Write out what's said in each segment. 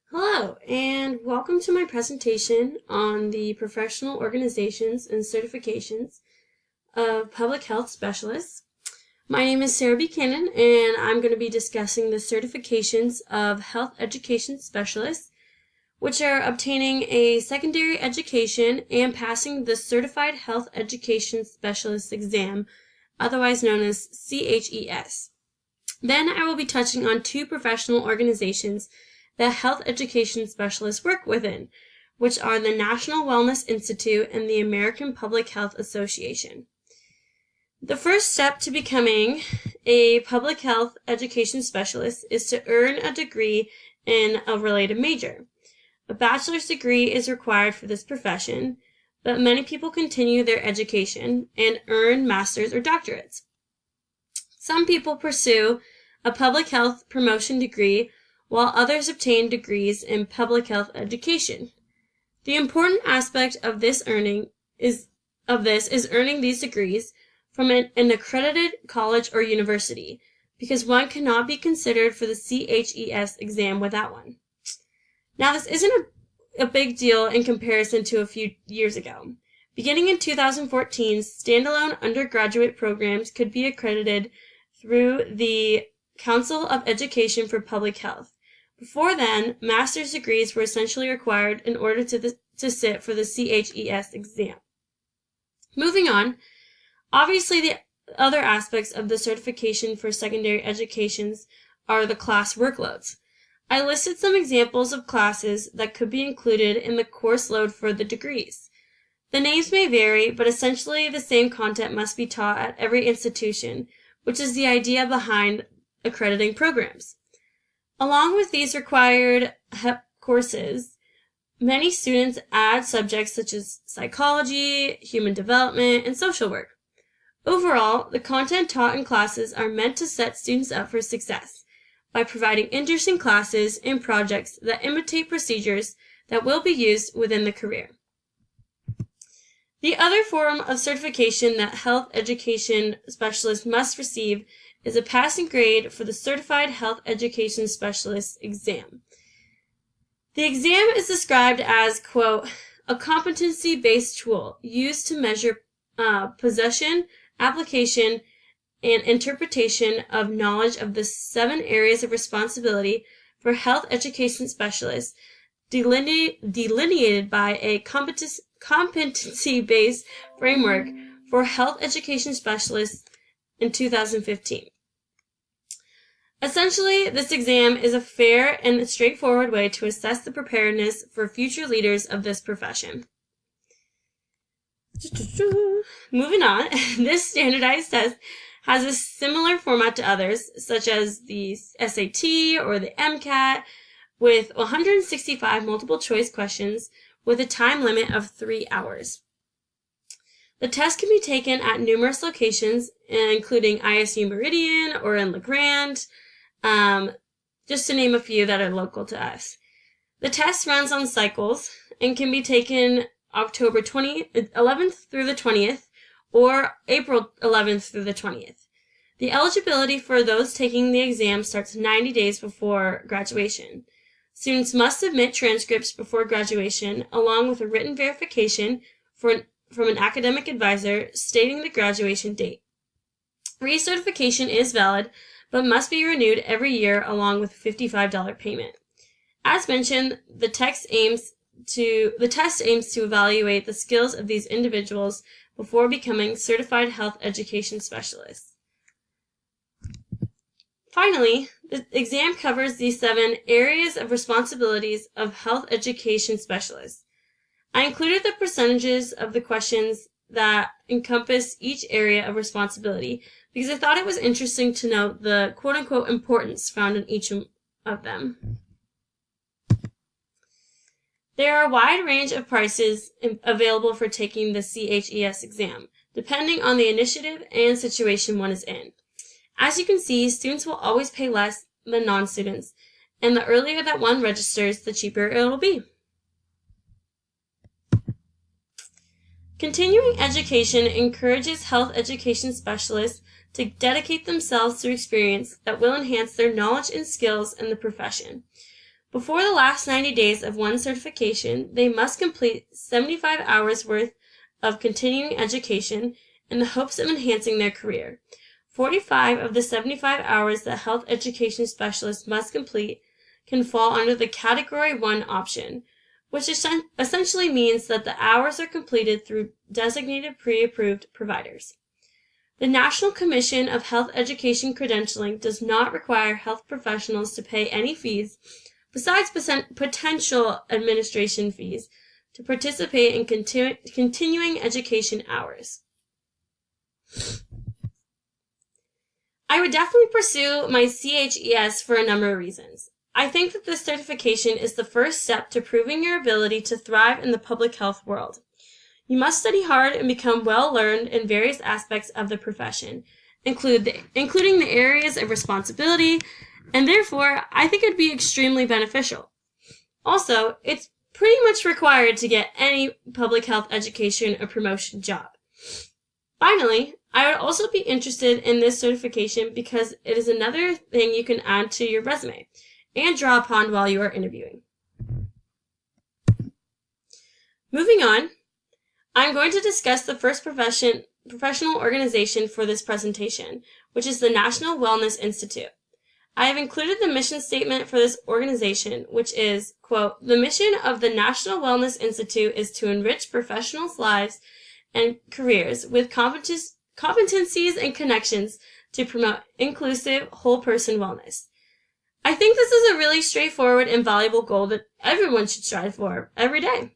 Hello, and welcome to my presentation on the professional organizations and certifications of public health specialists. My name is Sarah Buchanan, and I'm going to be discussing the certifications of health education specialists, which are obtaining a secondary education and passing the Certified Health Education Specialist exam, otherwise known as CHES. Then I will be touching on two professional organizations that health education specialists work within, which are the National Wellness Institute and the American Public Health Association. The first step to becoming a public health education specialist is to earn a degree in a related major. A bachelor's degree is required for this profession, but many people continue their education and earn master's or doctorates. Some people pursue a public health promotion degree, while others obtain degrees in public health education. The important aspect of this is earning these degrees from an accredited college or university, because one cannot be considered for the CHES exam without one. Now, this isn't a big deal in comparison to a few years ago. Beginning in 2014, standalone undergraduate programs could be accredited through the Council of Education for Public Health. Before then, master's degrees were essentially required in order to sit for the CHES exam. Moving on, obviously the other aspects of the certification for secondary educations are the class workloads. I listed some examples of classes that could be included in the course load for the degrees. The names may vary, but essentially the same content must be taught at every institution, which is the idea behind accrediting programs. Along with these required HEP courses, many students add subjects such as psychology, human development, and social work. Overall, the content taught in classes are meant to set students up for success by providing interesting classes and projects that imitate procedures that will be used within the career. The other form of certification that health education specialists must receive is a passing grade for the Certified Health Education Specialist exam. The exam is described as, quote, a competency-based tool used to measure possession, application, and interpretation of knowledge of the 7 areas of responsibility for health education specialists delineated by a competency-based framework for health education specialists in 2015. Essentially, this exam is a fair and straightforward way to assess the preparedness for future leaders of this profession. Moving on, this standardized test has a similar format to others, such as the SAT or the MCAT, with 165 multiple choice questions with a time limit of 3 hours. The test can be taken at numerous locations, including ISU Meridian or in La Grande, just to name a few that are local to us. The test runs on cycles and can be taken October 11th through the 20th or April 11th through the 20th. The eligibility for those taking the exam starts 90 days before graduation. Students must submit transcripts before graduation along with a written verification from an academic advisor stating the graduation date. Recertification is valid, but must be renewed every year along with a $55 payment. As mentioned, the test aims to evaluate the skills of these individuals before becoming certified health education specialists. Finally, the exam covers the 7 areas of responsibilities of health education specialists. I included the percentages of the questions that encompass each area of responsibility because I thought it was interesting to note the quote-unquote importance found in each of them. There are a wide range of prices available for taking the CHES exam, depending on the initiative and situation one is in. As you can see, students will always pay less than non-students, and the earlier that one registers, the cheaper it will be. Continuing education encourages health education specialists to dedicate themselves to experience that will enhance their knowledge and skills in the profession. Before the last 90 days of one certification, they must complete 75 hours worth of continuing education in the hopes of enhancing their career. 45 of the 75 hours that health education specialists must complete can fall under the Category 1 option, which essentially means that the hours are completed through designated pre-approved providers. The National Commission of Health Education Credentialing does not require health professionals to pay any fees besides potential administration fees to participate in continuing education hours. I would definitely pursue my CHES for a number of reasons. I think that this certification is the first step to proving your ability to thrive in the public health world. You must study hard and become well-learned in various aspects of the profession, including the areas of responsibility, and therefore, I think it would be extremely beneficial. Also, it's pretty much required to get any public health education or promotion job. Finally, I would also be interested in this certification because it is another thing you can add to your resume and draw upon while you are interviewing. Moving on, I'm going to discuss the first professional organization for this presentation, which is the National Wellness Institute. I have included the mission statement for this organization, which is, quote, "The mission of the National Wellness Institute is to enrich professionals' lives and careers with competencies and connections to promote inclusive, whole-person wellness." I think this is a really straightforward and valuable goal that everyone should strive for every day.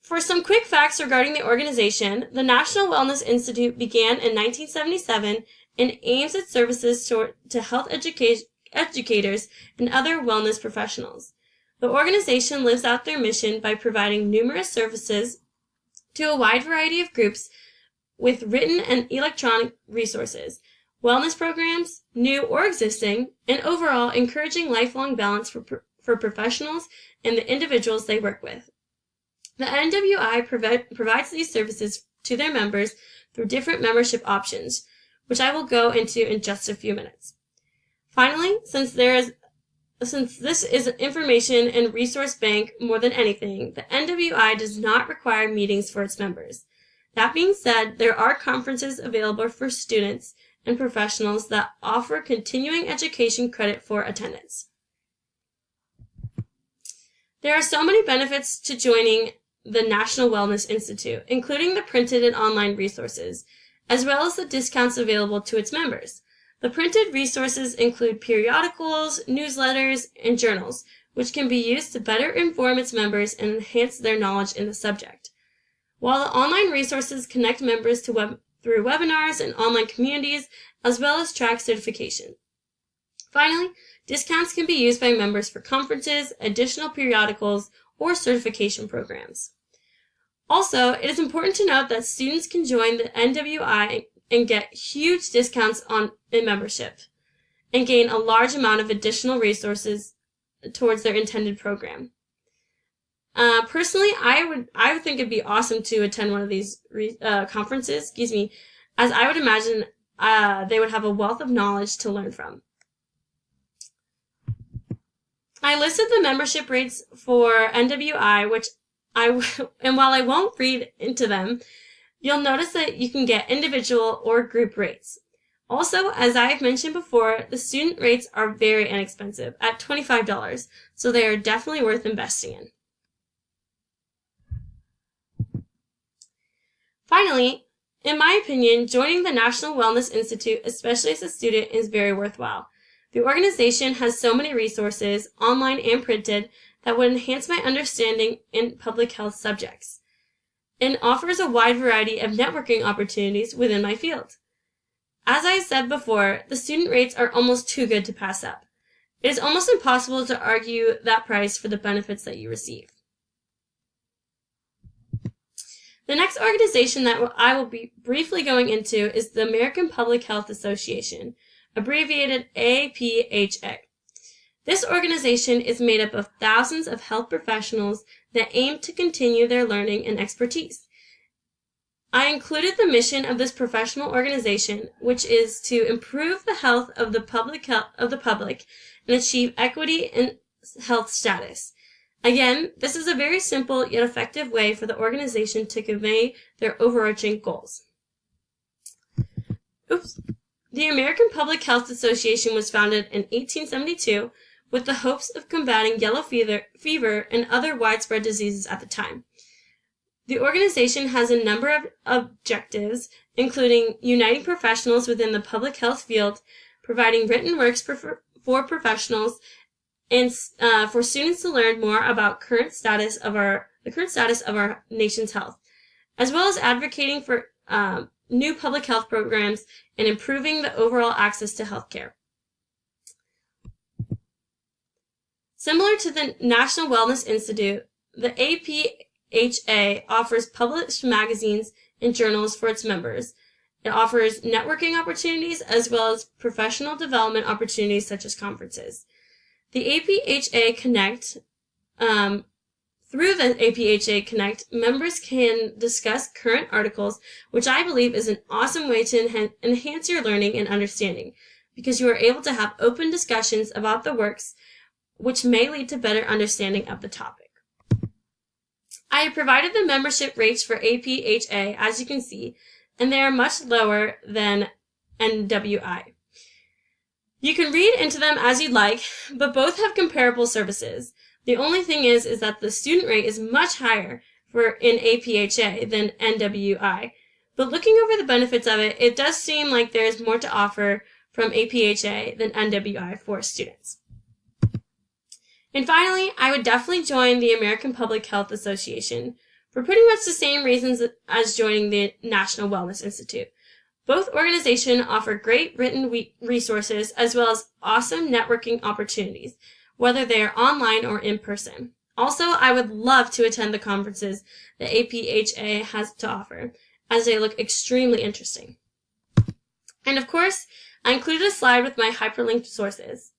For some quick facts regarding the organization, the National Wellness Institute began in 1977 and aims its services to health educators and other wellness professionals. The organization lives out their mission by providing numerous services to a wide variety of groups with written and electronic resources, wellness programs, new or existing, and overall encouraging lifelong balance for professionals and the individuals they work with. The NWI provides these services to their members through different membership options, which I will go into in just a few minutes. Finally, since this is an information and resource bank more than anything, the NWI does not require meetings for its members. That being said, there are conferences available for students and professionals that offer continuing education credit for attendance. There are so many benefits to joining the National Wellness Institute, including the printed and online resources, as well as the discounts available to its members. The printed resources include periodicals, newsletters, and journals, which can be used to better inform its members and enhance their knowledge in the subject. While the online resources connect members to through webinars and online communities, as well as track certification. Finally, discounts can be used by members for conferences, additional periodicals, or certification programs. Also, it is important to note that students can join the NWI and get huge discounts in membership and gain a large amount of additional resources towards their intended program. Personally, I would think it'd be awesome to attend one of these conferences, as I would imagine they would have a wealth of knowledge to learn from. I listed the membership rates for NWI, and while I won't read into them, you'll notice that you can get individual or group rates. Also, as I've mentioned before, the student rates are very inexpensive at $25, so they are definitely worth investing in. Finally, in my opinion, joining the National Wellness Institute, especially as a student, is very worthwhile. The organization has so many resources, online and printed, that would enhance my understanding in public health subjects, and offers a wide variety of networking opportunities within my field. As I said before, the student rates are almost too good to pass up. It is almost impossible to argue that price for the benefits that you receive. The next organization that I will be briefly going into is the American Public Health Association, abbreviated APHA. This organization is made up of thousands of health professionals that aim to continue their learning and expertise. I included the mission of this professional organization, which is to improve the health of the public and achieve equity in health status. Again, this is a very simple yet effective way for the organization to convey their overarching goals. The American Public Health Association was founded in 1872 with the hopes of combating yellow fever and other widespread diseases at the time. The organization has a number of objectives, including uniting professionals within the public health field, providing written works for professionals, and for students to learn more about the current status of our nation's health, as well as advocating for new public health programs and improving the overall access to health care. Similar to the National Wellness Institute, the APHA offers published magazines and journals for its members. It offers networking opportunities as well as professional development opportunities such as conferences. The APHA Connect, through the APHA Connect, members can discuss current articles, which I believe is an awesome way to enhance your learning and understanding, because you are able to have open discussions about the works, which may lead to better understanding of the topic. I have provided the membership rates for APHA, as you can see, and they are much lower than NWI. You can read into them as you'd like, but both have comparable services. The only thing is that the student rate is much higher in APHA than NWI. But looking over the benefits of it, it does seem like there is more to offer from APHA than NWI for students. And finally, I would definitely join the American Public Health Association for pretty much the same reasons as joining the National Wellness Institute. Both organizations offer great written resources as well as awesome networking opportunities, whether they are online or in person. Also, I would love to attend the conferences that APHA has to offer, as they look extremely interesting. And of course, I included a slide with my hyperlinked sources.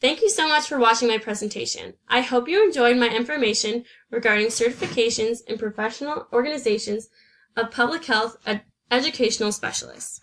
Thank you so much for watching my presentation. I hope you enjoyed my information regarding certifications in professional organizations of public health educational specialists.